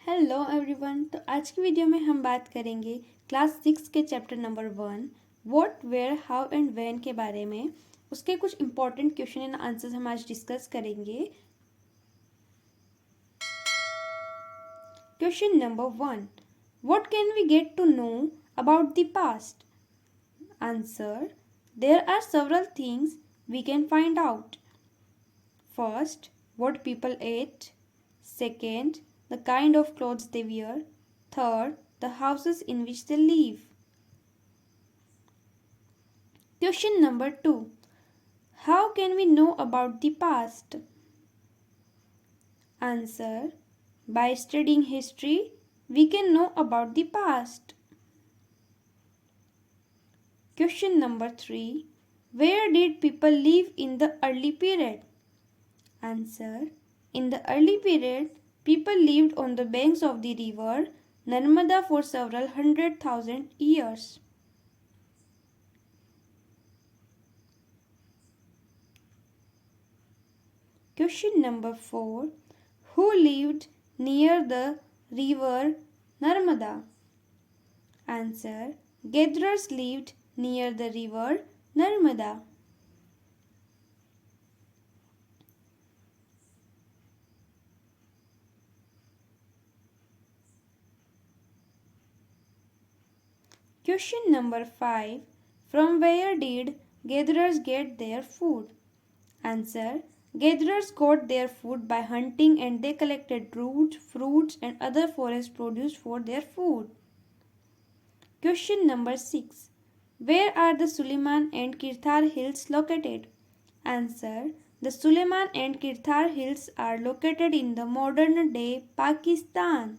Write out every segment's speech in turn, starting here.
Hello everyone. तो आज की वीडियो में हम बात करेंगे क्लास 6 के chapter number 1 what where how and when के बारे में। उसके कुछ इंपॉर्टेंट क्वेश्चन एंड आंसर्स हम आज डिस्कस करेंगे। Question number 1, what can we get to know about the past? Answer, there are several things we can find out. First, what people ate. Second, the kind of clothes they wear. Third, the houses in which they live. Question number 2. How can we know about the past? Answer, by studying history, we can know about the past. Question number 3. Where did people live in the early period? Answer, in the early period, people lived on the banks of the river Narmada for several 100,000 years. Question number 4. Who lived near the river Narmada? Answer, gatherers lived near the river Narmada. Question number 5. From where did gatherers get their food? Answer, gatherers got their food by hunting and they collected roots, fruits and other forest produce for their food. Question number 6. Where are the Suleiman and Kirthar hills located? Answer, the Suleiman and Kirthar hills are located in the modern day Pakistan.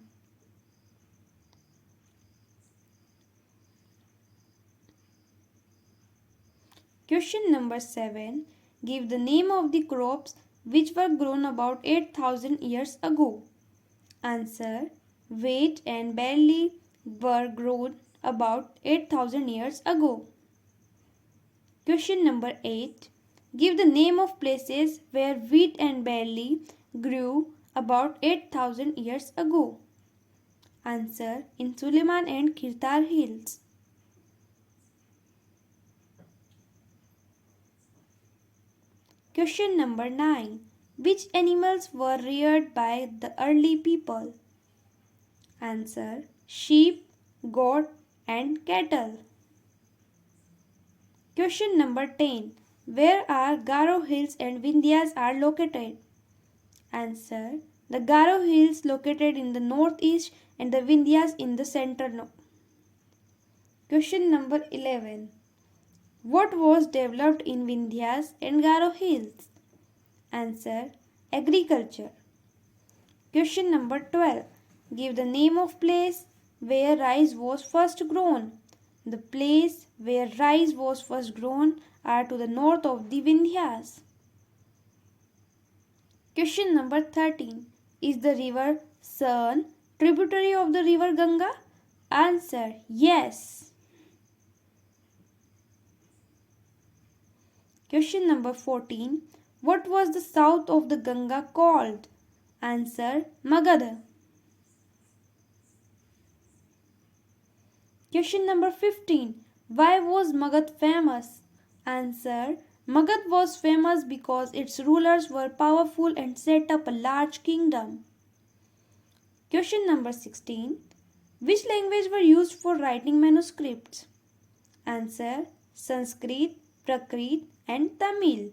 Question number 7. Give the name of the crops which were grown about 8,000 years ago. Answer, wheat and barley were grown about 8,000 years ago. Question number 8. Give the name of places where wheat and barley grew about 8,000 years ago. Answer, in Suleiman and Kirthar hills. Question number 9. Which animals were reared by the early people? Answer, sheep, goat and cattle. Question number 10. Where are Garo Hills and Vindhyas are located? Answer, the Garo Hills located in the northeast and the Vindhyas in the central. Question number 11. What was developed in Vindhyas and Garo Hills? Answer, agriculture. Question number 12. Give the name of place where rice was first grown. The place where rice was first grown are to the north of the Vindhyas. Question number 13. Is the river Son tributary of the river Ganga? Answer, yes. Question number 14. What was the south of the Ganga called? Answer, Magadha. Question number 15. Why was Magad famous? Answer, Magad was famous because its rulers were powerful and set up a large kingdom. Question number 16. Which language were used for writing manuscripts? Answer, Sanskrit, Prakrit and Tamil.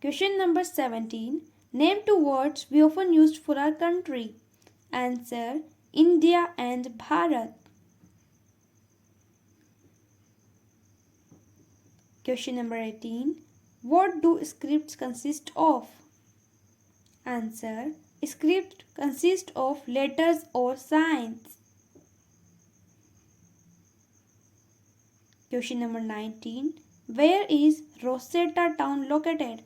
Question number 17. Name two words we often used for our country. Answer, India and Bharat. Question number 18. What do scripts consist of? Answer, script consists of letters or signs. Question number 19. Where is Rosetta town located?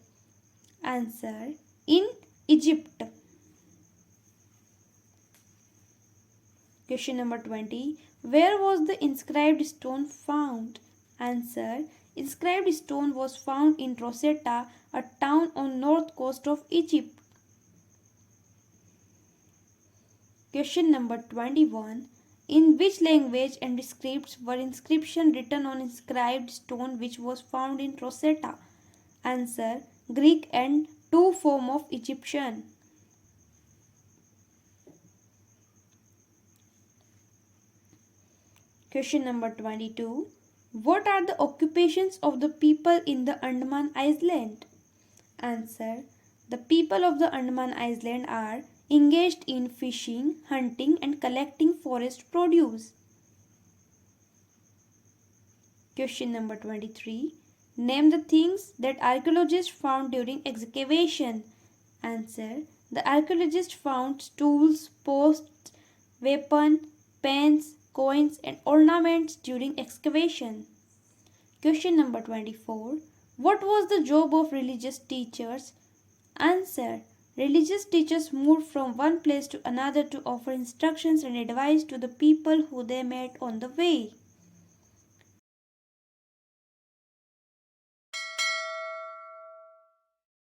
Answer, in Egypt. Question number 20. Where was the inscribed stone found? Answer, inscribed stone was found in Rosetta, a town on north coast of Egypt. Question number 21. In which language and scripts were inscriptions written on inscribed stone which was found in Rosetta? Answer: Greek and two form of Egyptian. Question number 22. What are the occupations of the people in the Andaman Island? Answer: the people of the Andaman Island are engaged in fishing, hunting and collecting forest produce. Question number 23. Name the things that archaeologists found during excavation. Answer: the archaeologists found tools, posts, weapons, pens, coins and ornaments during excavation. Question number 24. What was the job of religious teachers? Answer: religious teachers moved from one place to another to offer instructions and advice to the people who they met on the way.